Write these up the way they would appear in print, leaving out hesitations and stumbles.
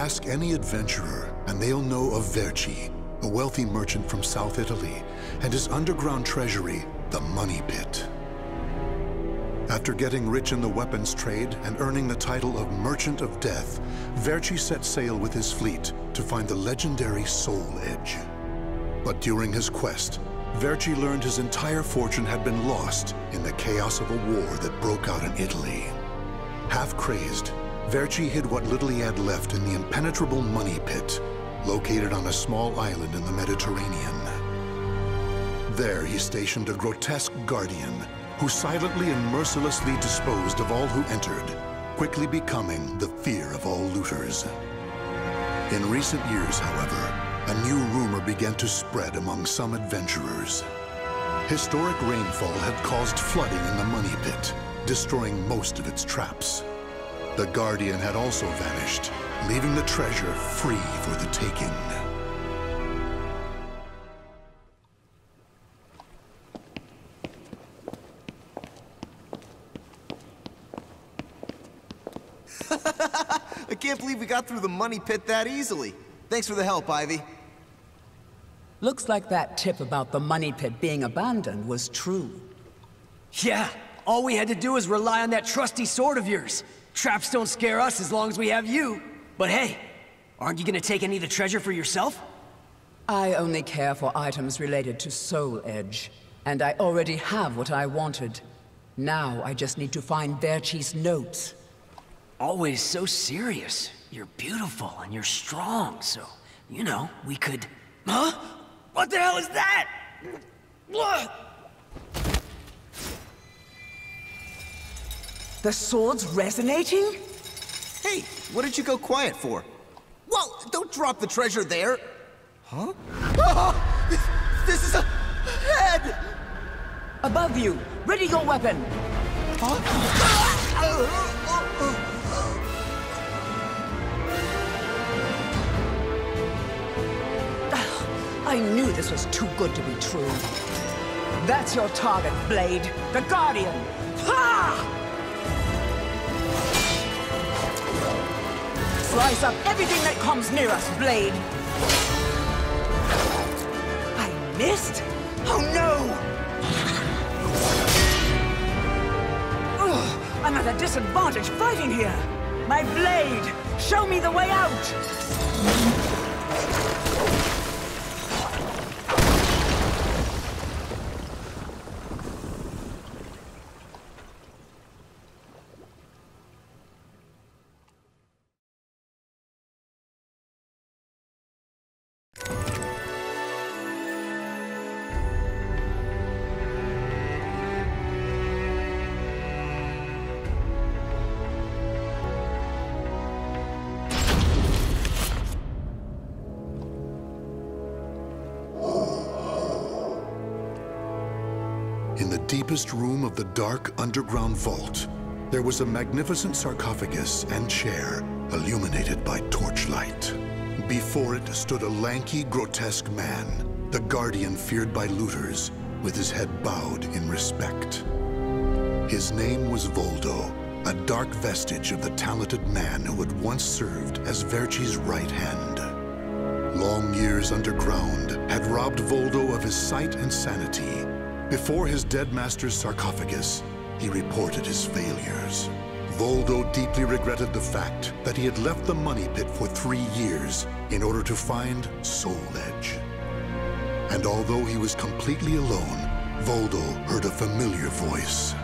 Ask any adventurer, and they'll know of Verci, a wealthy merchant from South Italy, and his underground treasury, the Money Pit. After getting rich in the weapons trade and earning the title of Merchant of Death, Verci set sail with his fleet to find the legendary Soul Edge. But during his quest, Verci learned his entire fortune had been lost in the chaos of a war that broke out in Italy. Half crazed, Verci hid what little he had left in the impenetrable Money Pit, located on a small island in the Mediterranean. There he stationed a grotesque guardian who silently and mercilessly disposed of all who entered, quickly becoming the fear of all looters. In recent years, however, a new rumor began to spread among some adventurers. Historic rainfall had caused flooding in the Money Pit, destroying most of its traps. The Guardian had also vanished, leaving the treasure free for the taking. I can't believe we got through the Money Pit that easily. Thanks for the help, Ivy. Looks like that tip about the Money Pit being abandoned was true. Yeah, all we had to do was rely on that trusty sword of yours. Traps don't scare us as long as we have you. But hey, aren't you gonna take any of the treasure for yourself? I only care for items related to Soul Edge, and I already have what I wanted. Now I just need to find Verci's notes. Always so serious. You're beautiful and you're strong, so, you know, we could... Huh? What the hell is that? The sword's resonating? Hey, what did you go quiet for? Whoa, don't drop the treasure there! Huh? Oh, this is a head! Above you! Ready your weapon! Huh? I knew this was too good to be true. That's your target, Blade. The Guardian! Ha! Slice up everything that comes near us, Blade! I missed? Oh no! Ugh, I'm at a disadvantage fighting here! My blade! Show me the way out! In the deepest room of the dark underground vault, there was a magnificent sarcophagus and chair illuminated by torchlight. Before it stood a lanky, grotesque man, the Guardian feared by looters, with his head bowed in respect. His name was Voldo, a dark vestige of the talented man who had once served as Verci's right hand. Long years underground had robbed Voldo of his sight and sanity. Before his dead master's sarcophagus, he reported his failures. Voldo deeply regretted the fact that he had left the Money Pit for 3 years in order to find Soul Edge. And although he was completely alone, Voldo heard a familiar voice.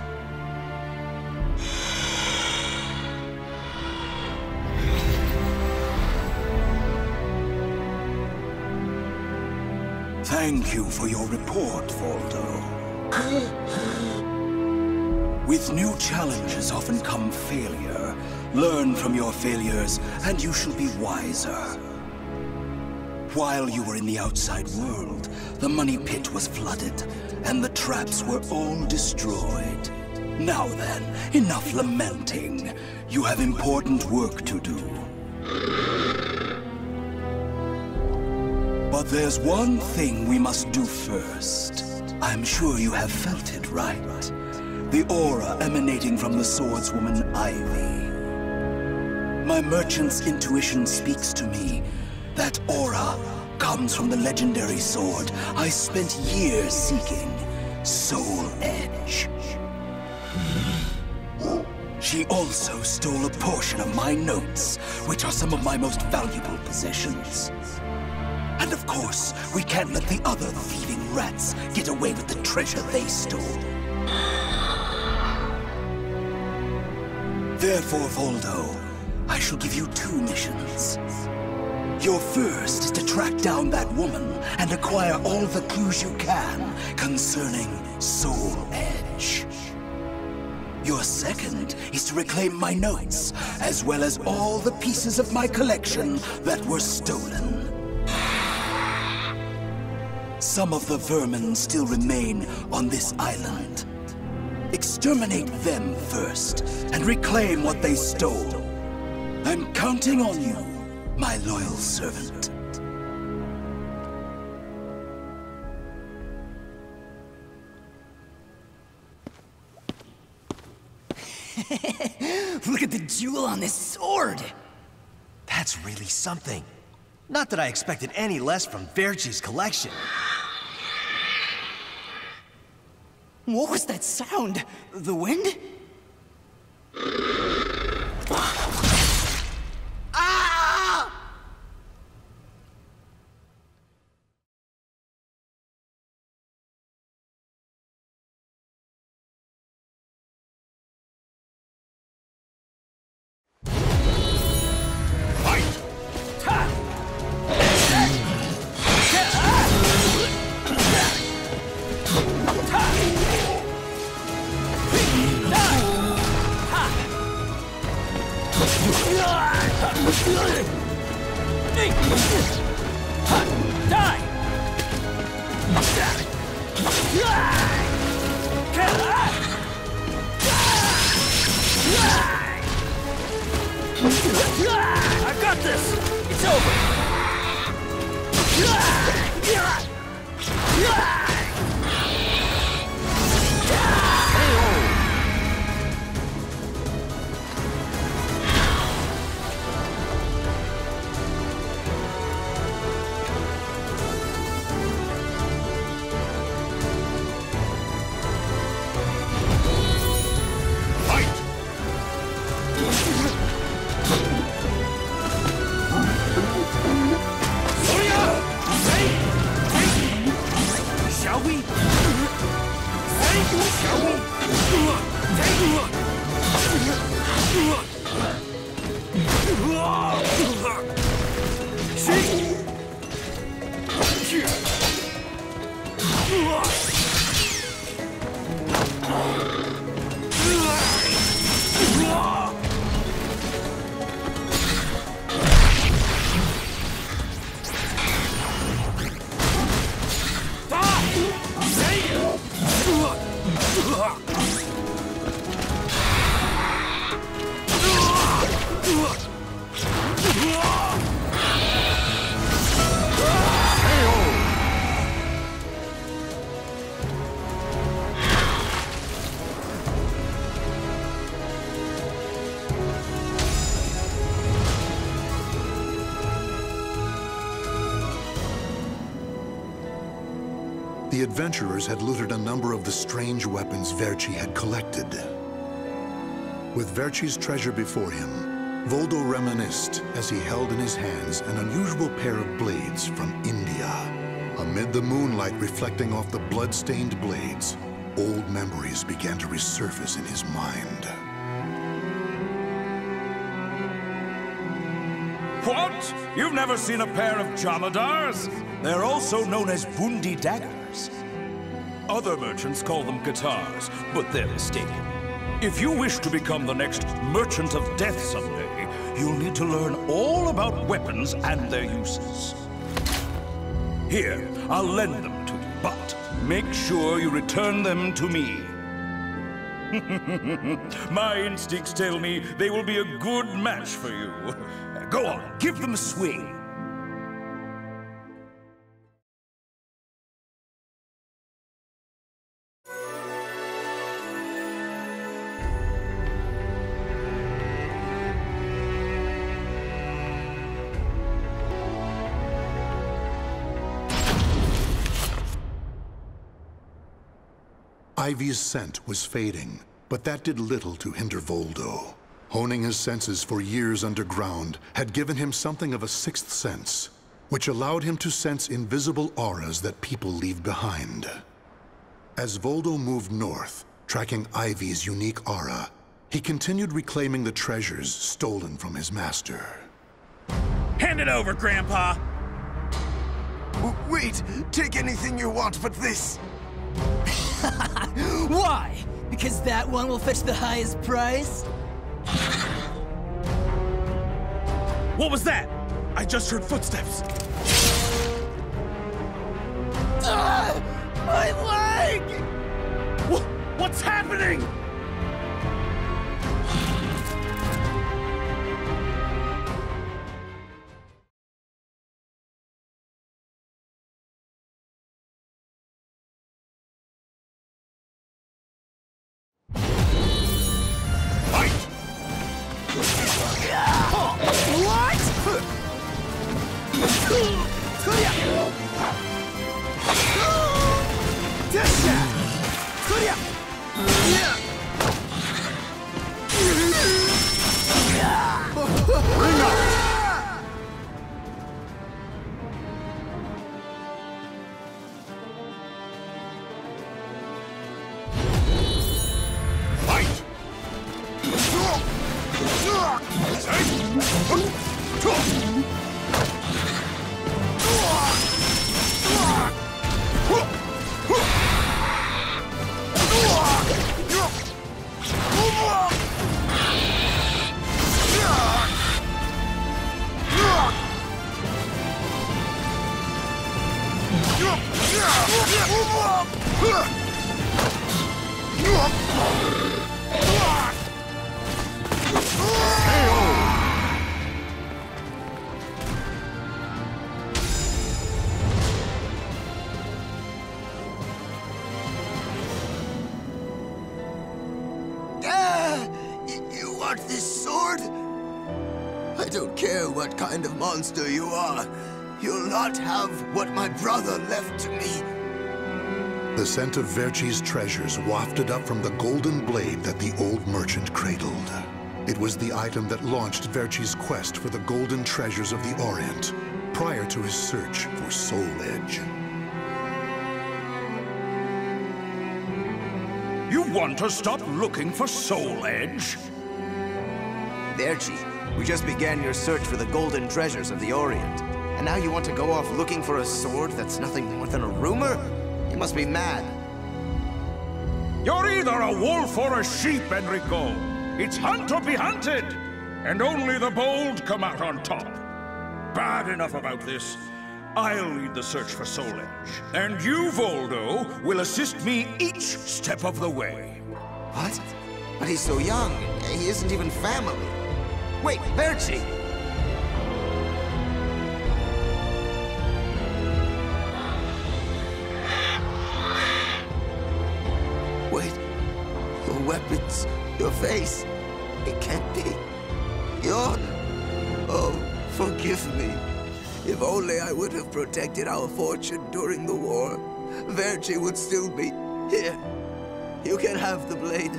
Thank you for your report, Voldo. With new challenges often come failure. Learn from your failures, and you shall be wiser. While you were in the outside world, the Money Pit was flooded, and the traps were all destroyed. Now then, enough lamenting. You have important work to do. But there's one thing we must do first. I'm sure you have felt it, right? The aura emanating from the swordswoman Ivy. My merchant's intuition speaks to me. That aura comes from the legendary sword I spent years seeking, Soul Edge. She also stole a portion of my notes, which are some of my most valuable possessions. And of course, we can't let the other thieving rats get away with the treasure they stole. Therefore, Voldo, I shall give you 2 missions. Your first is to track down that woman and acquire all the clues you can concerning Soul Edge. Your second is to reclaim my notes, as well as all the pieces of my collection that were stolen. Some of the vermin still remain on this island. Exterminate them first, and reclaim what they stole. I'm counting on you, my loyal servant. Look at the jewel on this sword! That's really something. Not that I expected any less from Verci's collection. What was that sound? The wind? Ah! I've got this! It's over! The adventurers had looted a number of the strange weapons Verci had collected. With Verci's treasure before him, Voldo reminisced as he held in his hands an unusual pair of blades from India. Amid the moonlight reflecting off the blood-stained blades, old memories began to resurface in his mind. What? You've never seen a pair of jamadars? They're also known as bundi daggers. Other merchants call them guitars, but they're mistaken. If you wish to become the next merchant of death someday, you'll need to learn all about weapons and their uses. Here, I'll lend them to you, but make sure you return them to me. My instincts tell me they will be a good match for you. Go on, give them a swing. Ivy's scent was fading, but that did little to hinder Voldo. Honing his senses for years underground had given him something of a sixth sense, which allowed him to sense invisible auras that people leave behind. As Voldo moved north, tracking Ivy's unique aura, he continued reclaiming the treasures stolen from his master. Hand it over, Grandpa! Wait! Take anything you want but this! Why? Because that one will fetch the highest price? What was that? I just heard footsteps. My leg! What's happening? You want this sword? I don't care what kind of monster you are. You'll not have what my brother left to me. The scent of Verchi's treasures wafted up from the golden blade that the old merchant cradled. It was the item that launched Verchi's quest for the golden treasures of the Orient, prior to his search for Soul Edge. You want to stop looking for Soul Edge? Verchi, we just began your search for the golden treasures of the Orient. And now you want to go off looking for a sword that's nothing more than a rumor? You must be mad. You're either a wolf or a sheep, Enrico. It's hunt or be hunted. And only the bold come out on top. Bad enough about this. I'll lead the search for Soul Edge. And you, Voldo, will assist me each step of the way. What? But he's so young. He isn't even family. Wait, Verchi! Wait. Your weapons, your face. It can't be. You're... Oh, forgive me. If only I would have protected our fortune during the war, Verchi would still be here. You can have the blade.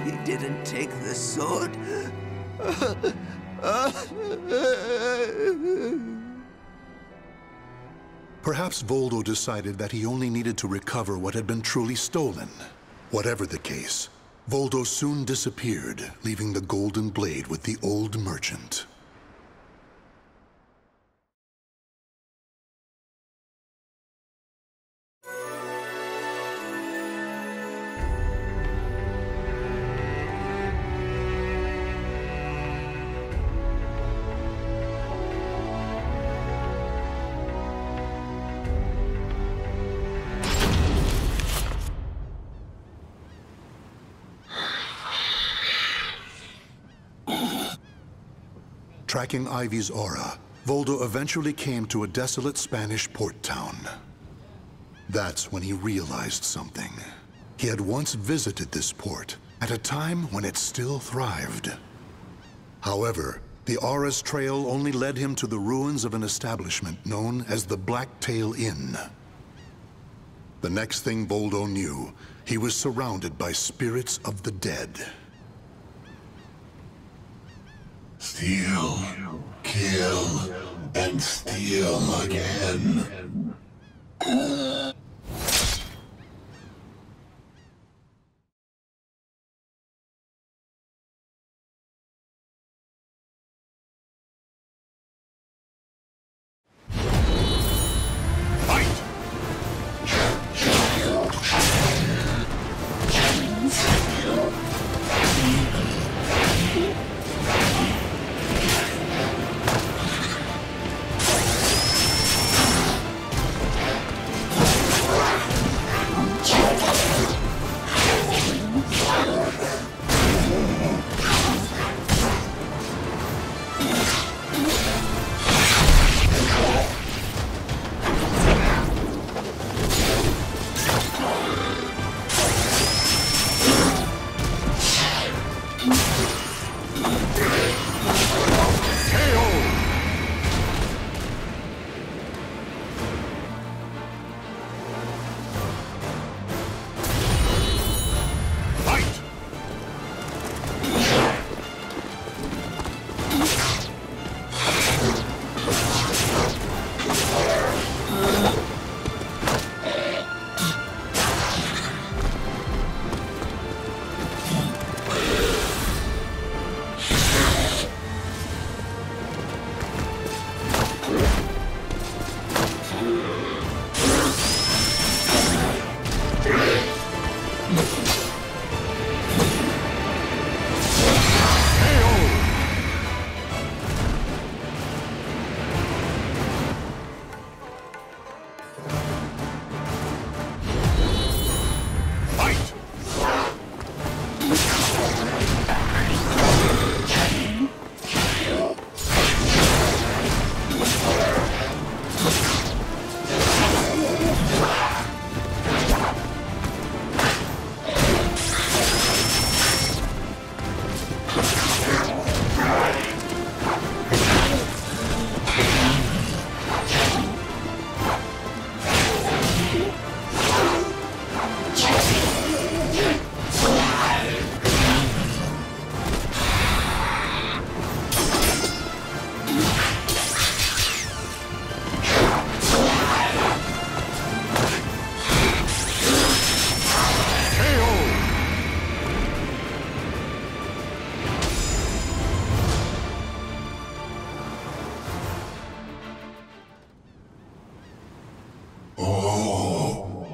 He didn't take the sword. Perhaps Voldo decided that he only needed to recover what had been truly stolen. Whatever the case, Voldo soon disappeared, leaving the golden blade with the old merchant. Tracking Ivy's aura, Voldo eventually came to a desolate Spanish port town. That's when he realized something. He had once visited this port, at a time when it still thrived. However, the Aura's trail only led him to the ruins of an establishment known as the Blacktail Inn. The next thing Voldo knew, he was surrounded by spirits of the dead. Steal, kill, and steal again.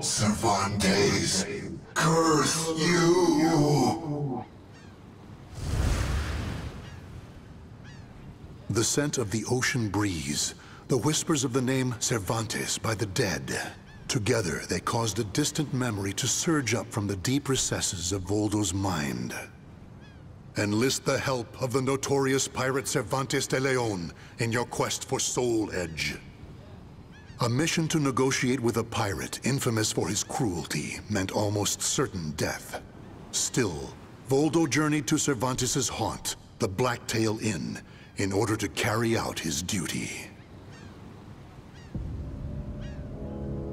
Cervantes, curse you! The scent of the ocean breeze, the whispers of the name Cervantes by the dead. Together, they caused a distant memory to surge up from the deep recesses of Voldo's mind. Enlist the help of the notorious pirate Cervantes de Leon in your quest for Soul Edge. A mission to negotiate with a pirate infamous for his cruelty meant almost certain death. Still, Voldo journeyed to Cervantes' haunt, the Blacktail Inn, in order to carry out his duty.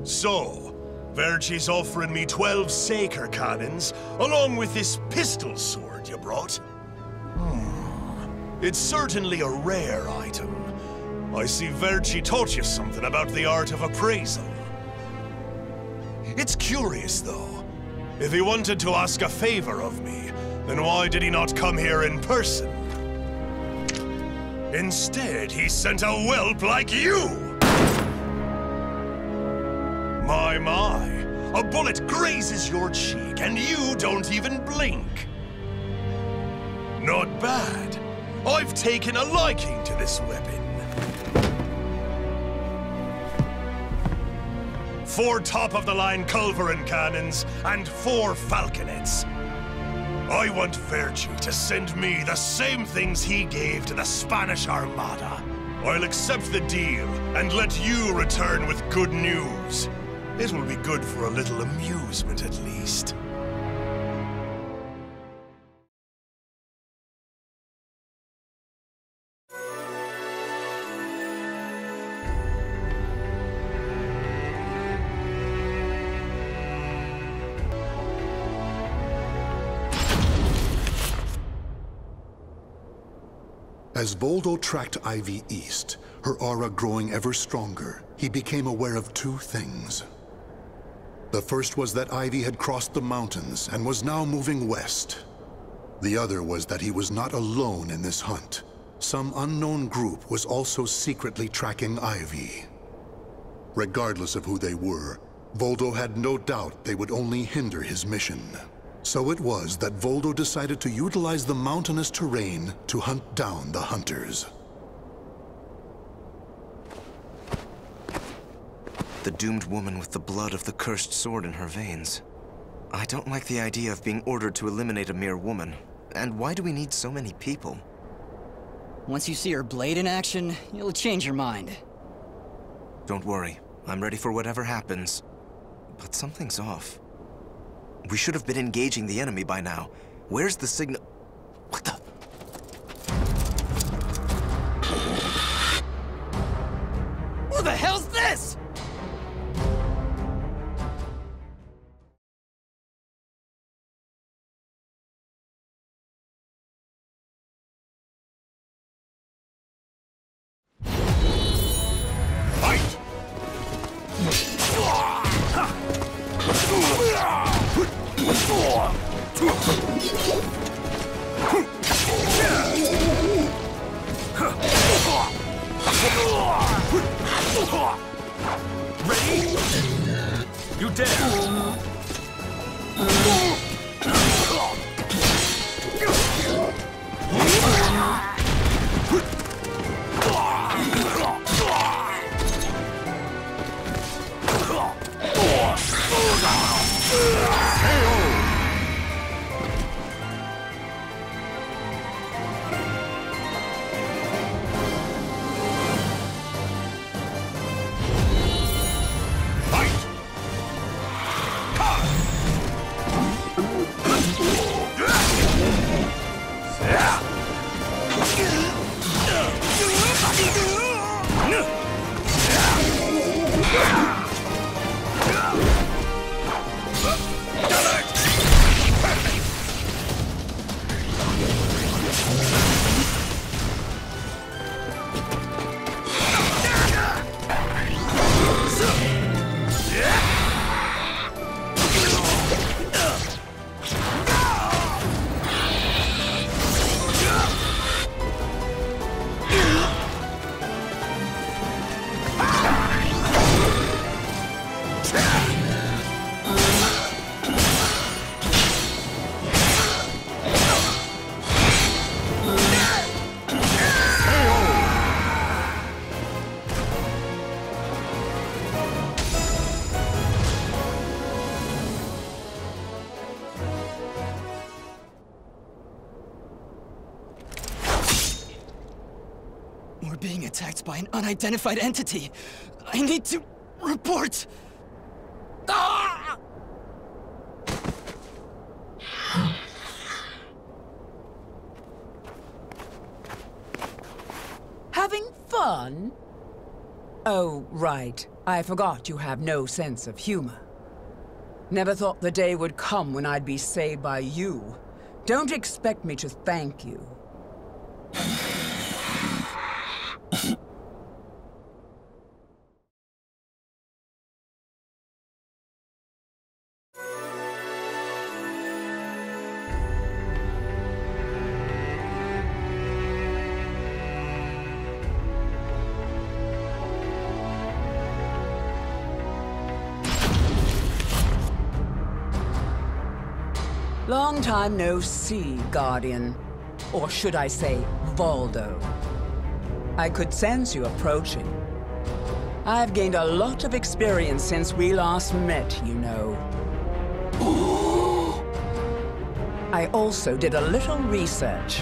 So, Verci's offering me 12 Saker cannons, along with this pistol sword you brought. It's certainly a rare item. I see Verci taught you something about the art of appraisal. It's curious, though. If he wanted to ask a favor of me, then why did he not come here in person? Instead, he sent a whelp like you! My, a bullet grazes your cheek and you don't even blink. Not bad. I've taken a liking to this weapon. 4 top-of-the-line culverin cannons and 4 falconets. I want Verci to send me the same things he gave to the Spanish Armada. I'll accept the deal and let you return with good news. It will be good for a little amusement, at least. As Voldo tracked Ivy east, her aura growing ever stronger, he became aware of two things. The first was that Ivy had crossed the mountains and was now moving west. The other was that he was not alone in this hunt. Some unknown group was also secretly tracking Ivy. Regardless of who they were, Voldo had no doubt they would only hinder his mission. So it was that Voldo decided to utilize the mountainous terrain to hunt down the hunters. The doomed woman with the blood of the cursed sword in her veins. I don't like the idea of being ordered to eliminate a mere woman. And why do we need so many people? Once you see her blade in action, you'll change your mind. Don't worry. I'm ready for whatever happens. But something's off. We should have been engaging the enemy by now. Where's the signal? What the? Who the hell's this? Ready? You dare! We're being attacked by an unidentified entity. I need to report. Ah! Having fun? Oh, right. I forgot you have no sense of humor. Never thought the day would come when I'd be saved by you. Don't expect me to thank you. Long time no see, Guardian. Or should I say, Voldo. I could sense you approaching. I've gained a lot of experience since we last met, you know. I also did a little research.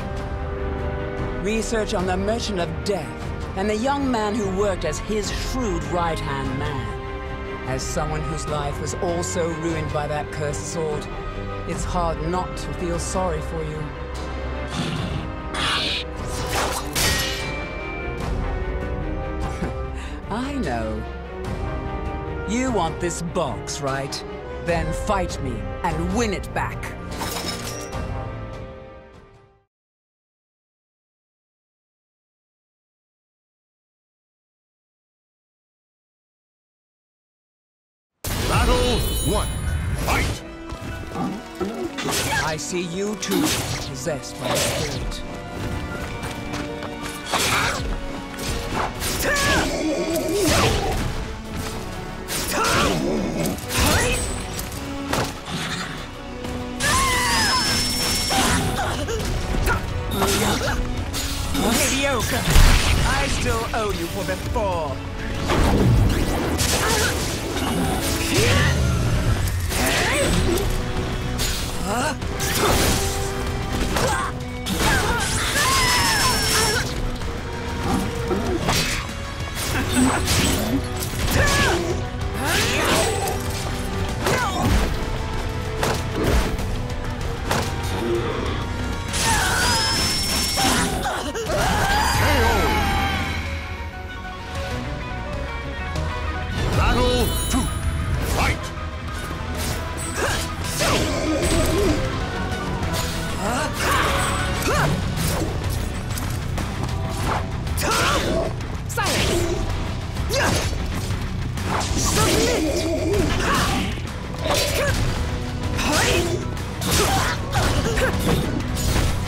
Research on the Merchant of Death and the young man who worked as his shrewd right-hand man. As someone whose life was also ruined by that cursed sword, it's hard not to feel sorry for you. I know. You want this box, right? Then fight me and win it back. 1, fight! I see you too, possessed by the spirit. Mediocre! I still owe you for before. Battle 2, fight!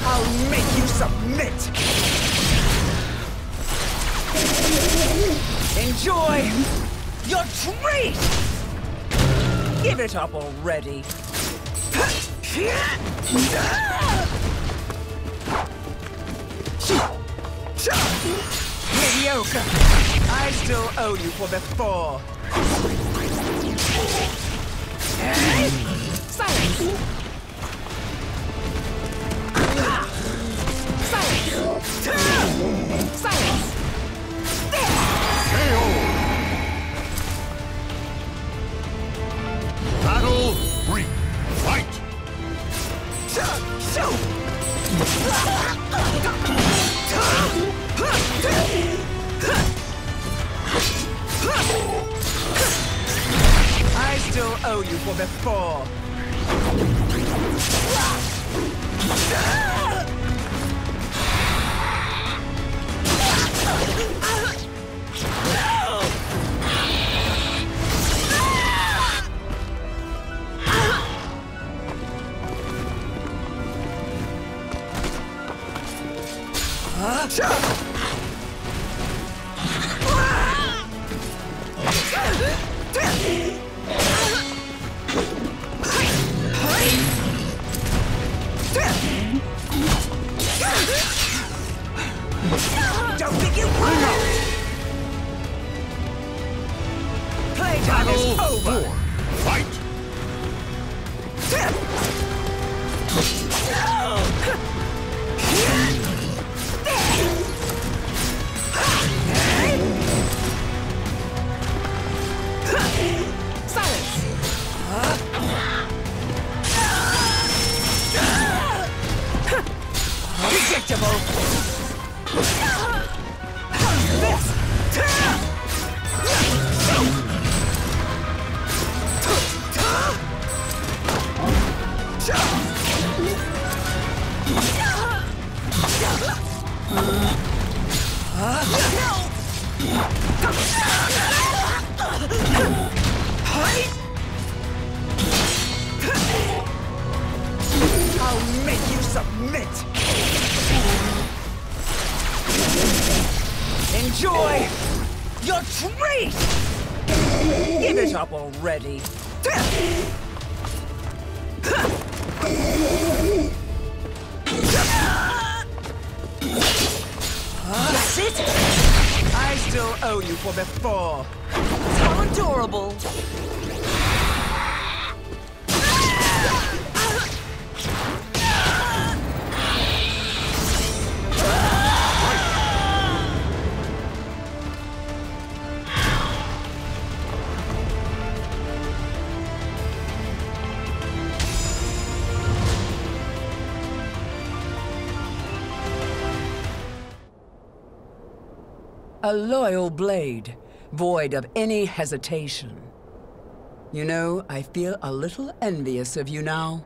I'll make you submit! Enjoy your treat! Give it up already! Mediocre! I still owe you for before. Silence! Silence! Silence! Battle 3, fight! I still owe you for before. Don't think you will! Playtime is over! 4, fight! Silence! Predictable! How's this? I'll make you submit! Enjoy your treat! Give it up already! That's it! I still owe you for before. How adorable! A loyal blade, void of any hesitation. You know, I feel a little envious of you now.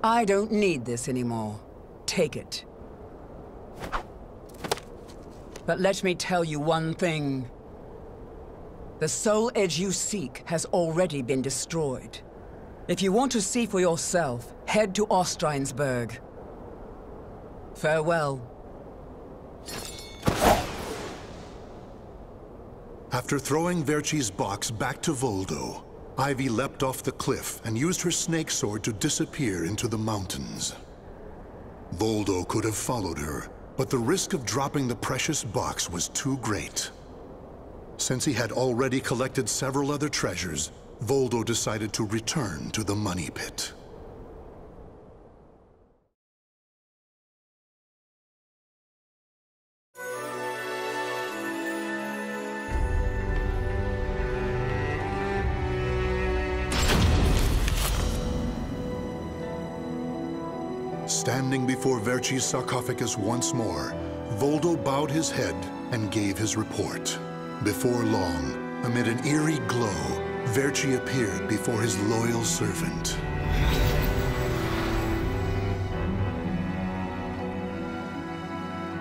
I don't need this anymore. Take it. But let me tell you one thing. The soul edge you seek has already been destroyed. If you want to see for yourself, head to Ostreinsburg. Farewell. After throwing Verci's box back to Voldo, Ivy leapt off the cliff and used her snake sword to disappear into the mountains. Voldo could have followed her, but the risk of dropping the precious box was too great. Since he had already collected several other treasures, Voldo decided to return to the money pit. Standing before Verci's sarcophagus once more, Voldo bowed his head and gave his report. Before long, amid an eerie glow, Verci appeared before his loyal servant.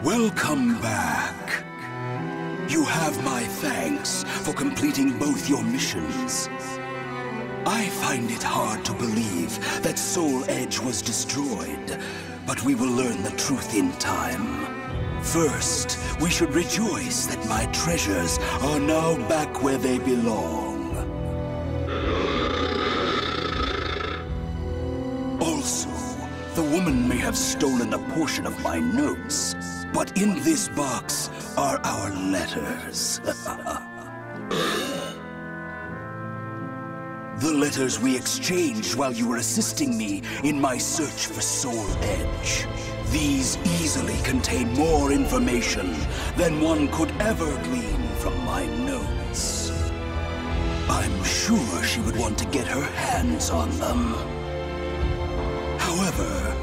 Welcome back. You have my thanks for completing both your missions. I find it hard to believe that Soul Edge was destroyed, but we will learn the truth in time. First, we should rejoice that my treasures are now back where they belong. Also, the woman may have stolen a portion of my notes, but in this box are our letters. The letters we exchanged while you were assisting me in my search for Soul Edge. These easily contain more information than one could ever glean from my notes. I'm sure she would want to get her hands on them. However,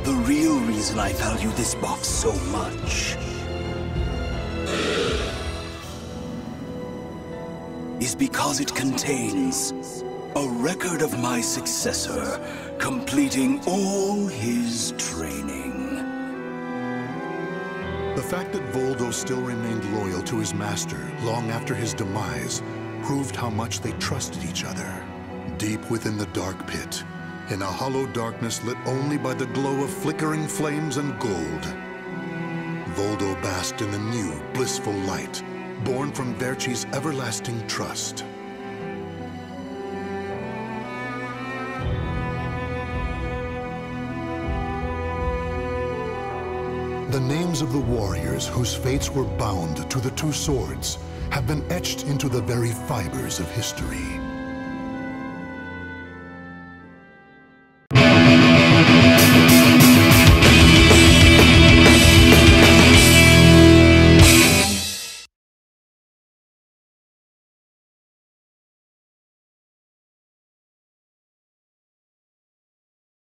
the real reason I value this box so much is because it contains a record of my successor completing all his training. The fact that Voldo still remained loyal to his master long after his demise proved how much they trusted each other. Deep within the dark pit, in a hollow darkness lit only by the glow of flickering flames and gold, Voldo basked in a new, blissful light, born from Verci's everlasting trust. The names of the warriors whose fates were bound to the two swords have been etched into the very fibers of history.